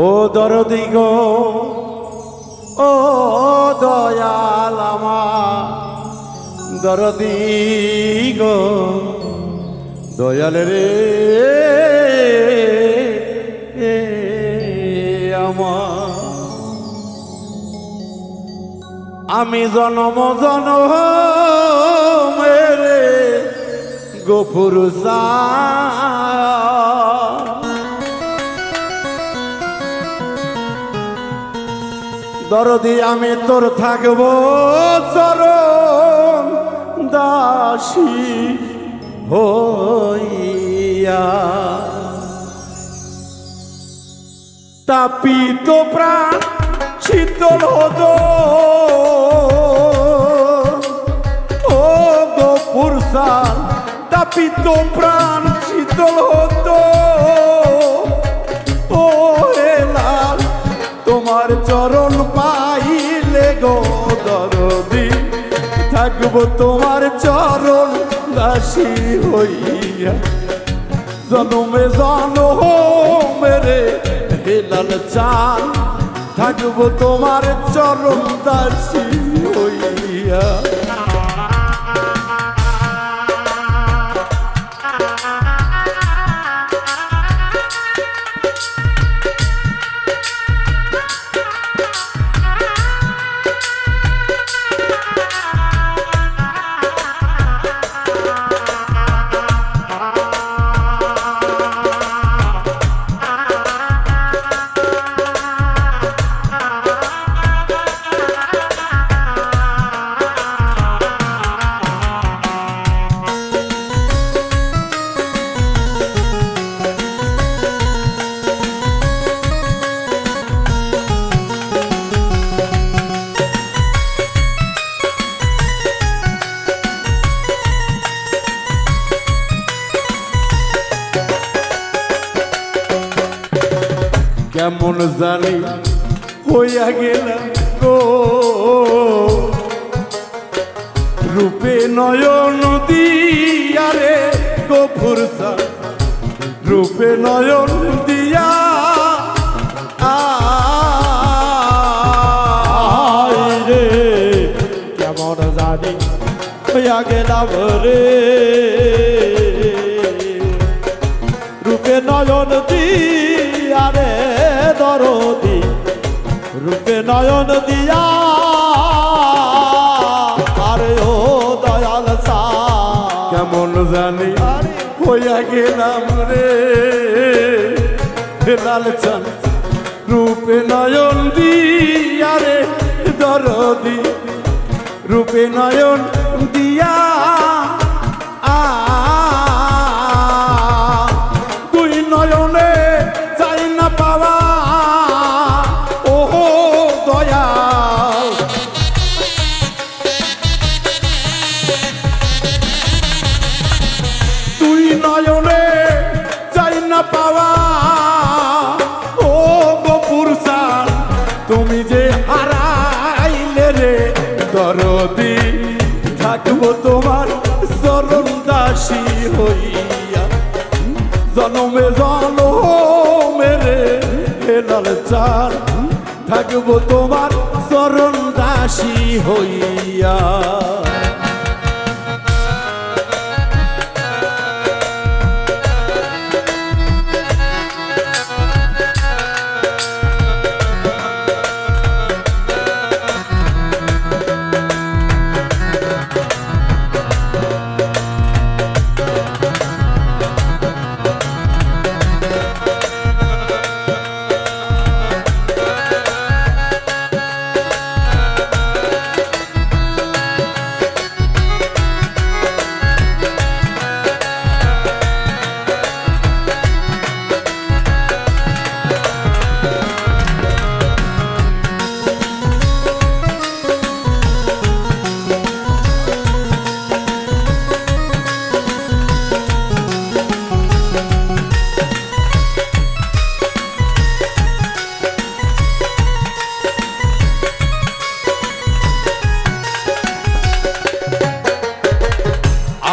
ও দরদি গো, ও দয়াল আমার দরদি গো, দয়াল রে আমার। আমি জনম জনমেরে গফুর দরদি, আমি তোর থাকব চরণ দাসী হইয়া। তাপিত প্রাণ শীতল হতো ও গফুর সাল, তাপিত প্রাণ শীতল হতো ও হেলাল, তোমার চরণ পাইলে গো দরদি, থাকবো তোমার চরণ দাসী হইয়া। জনমে জনমেরে হেলাল চান, থাকবো তোমার চরণ দাসী হইয়া। কেমন জানি হইয়া গেলাম গো, রূপে নয়ন দিয়া রে গফুর সাল, রূপে নয়ন দিয়া রে। কেমন জানি হইয়া গেলাম রে, রূপে নয়ন দিয়া রে দরদি, রূপে নয়ন দিয়া আরে ও দয়াল সা। কেমন জানি হইয়া গেলাম রে হেলাল চান, রূপে নয়ন দিয়া রে দরদি, রূপে নয়ন দিয়া দুই নয়নে চাই না পাওয়া ও দয়াল। দুই নয়নে চাই না পাওয়া ও গফুর সাল, তুমি যে হারাইলে রে দরদি, থাকবো তোমার চরণ দাসী হইয়া। জনমে জনমেরে হেলাল চান, থাকবো তোমার চরণ দাসী হইয়া।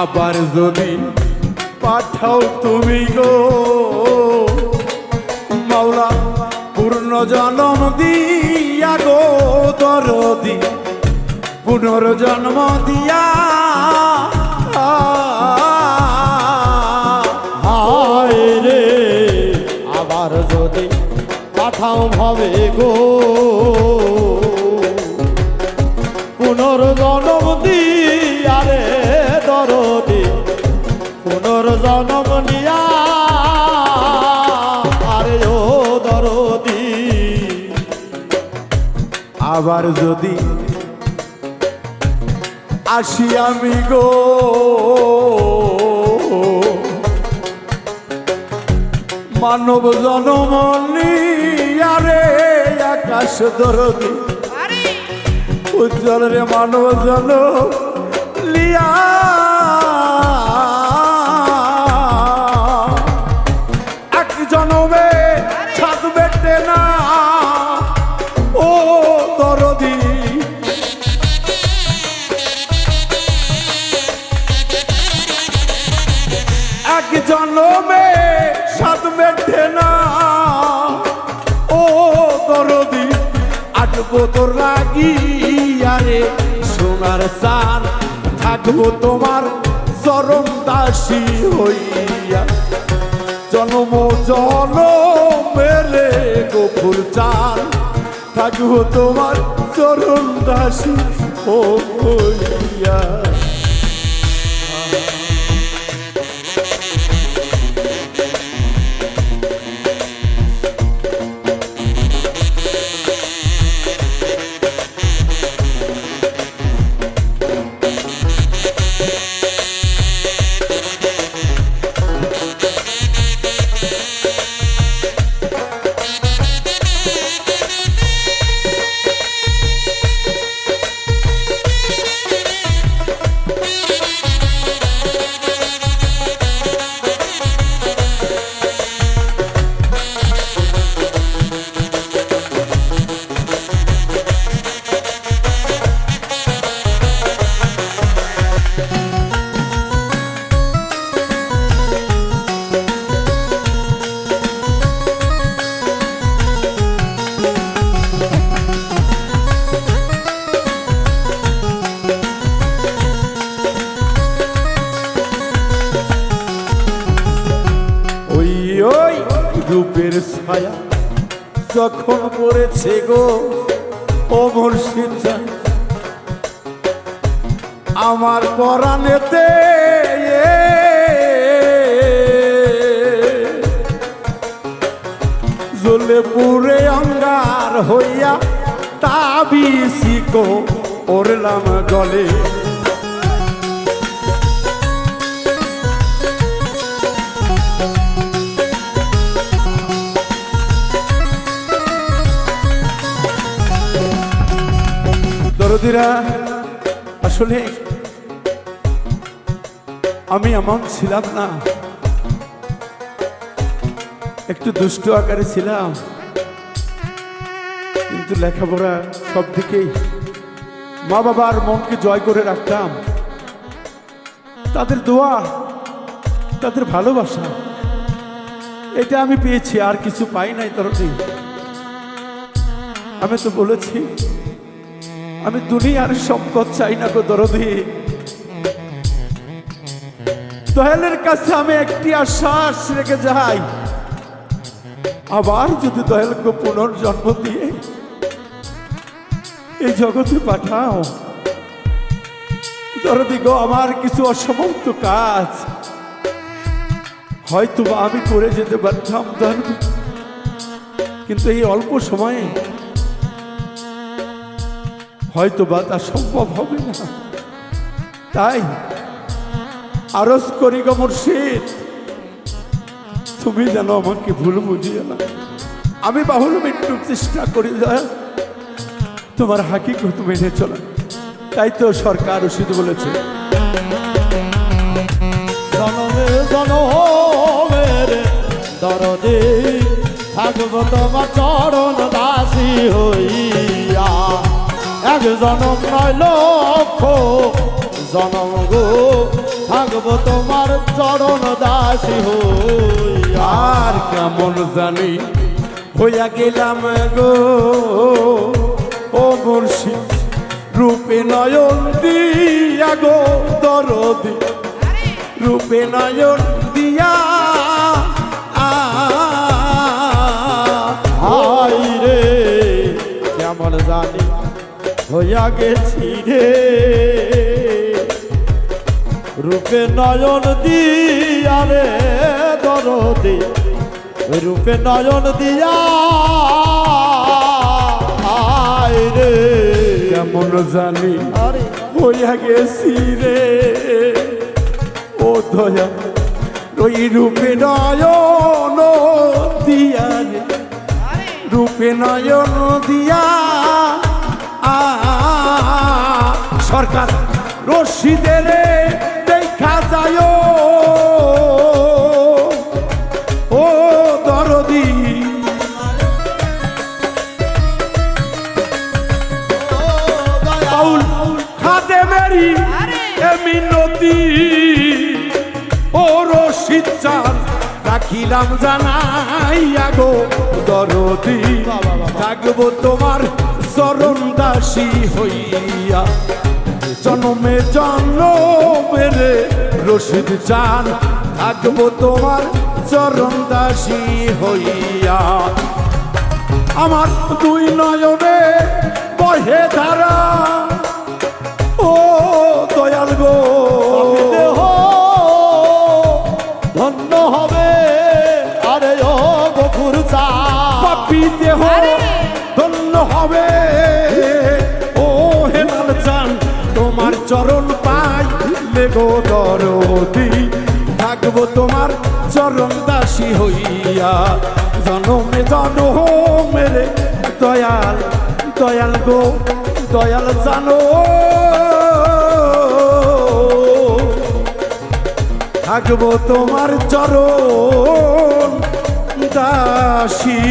আবার যদি পাঠাও তুমি গো মাওলা পূর্ণ জন্ম দিয়া গো দরদি পুনর্জন্ম দিয়া হায় রে আবার যদি পাঠাও ভাবে গো পুনর্জন্ম দিয়া রে দরদি পুনর্জন্ম নিয়া আরে ও দরদি আবার যদি আসি আমি গো মানব জনম নিয়ারে আকাশ দরদি উজ্জ্বল রে মানব জন লিয়া এক জনমে ছাদ বেটে না ও দরদি এক জনমে ছাদ বেটে না ও দরদি আটবো তোর লাগিয়ারে সোনার চান থাকবো তোমার চরম দাসী হইয়া জনম জনমেরে গোপুর চান থাকবো তোমার চরম দাসী হইয়া রূপের ছায়া যখন পড়েছে গো ও মুর্শিদ আমার পরাণেতে জ্বলে পুরে অঙ্গার হইয়া তাবিসি গো ওরলাম গলে দরদিরা আসলে আমি এমন ছিলাম না, একটু দুষ্ট আকারে ছিলাম, কিন্তু লেখাপড়া সব দিকেই মা বাবার মনকে জয় করে রাখতাম। তাদের দোয়া, তাদের ভালোবাসা, এটা আমি পেয়েছি, আর কিছু পাই নাই। দরদি আমি তো বলেছি আমি দুনিয়ার সম্পদ চাই না গো দরদি। দয়ালের কাছে আমি একটি আশ্বাস রেখে যাই, আবার যদি দয়ালকে পুনর্জন্ম দিয়ে এই জগতে পাঠাও দরদি গো, আমার কিছু অসমাপ্ত কাজ হয়তো আমি করে যেতে পারতাম দরদি, কিন্তু এই অল্প সময়ে হয়তো বা তা সম্ভব হবে না। তাই আরজ করি গো মুর্শিদ, তুমি যেন আমাকে ভুল বুঝিও না। আমি বাহুল মৃত্যুর চেষ্টা করি, তোমার হাকিকত মেনে চলা। তাই তো সরকার রশিদ বলেছে, জনমে জনমের দরদে থাকব তোমার চরণ দাসী হইয়া, এক জনম নয় লক্ষ জনম গো থাকব তোমার চরণ দাসী হইয়া। আর কেমন জানি হইয়া গেলাম গো ও মুর্শিদ রূপে নয়ন দিয়া গো দরদি রূপে নয়ন দিয়া হাই রে কেমন জানি হইয়া গেছি রে রূপে নয়ন দিয়া রে দরদে রূপে নয়ন দিয়া হাই রে কেমন জানি আরে হইয়া গেছি রে ও দয়া ওই রূপে নয়ন দিয়া রে রূপে নয়ন দিয়া সরকার রশিদের দেখা যায় ও দরদি পাউল খাদে মেরি মিনতি ও রশিদ চান রাখিলাম জানাইয়া গো দরদি থাকবো তোমার চরণ দাসী হইয়া জনমে জনমের রশিদ চান থাকবো তোমার চরণ দাসী হইয়া আমার দুই নয়নে বহে ধারা ও দয়াল গো দেহ ধন্য হবে আরে ও গফুর চা পাপি দেহ ধন্য হবে ও হেলাল চান তোমার চরণ পাই লেগো দরদি থাকবো তোমার চরণ দাসী হইয়া জনমে জনমের দয়াল দয়াল গো দয়াল জানো থাকবো তোমার চরণ দাসী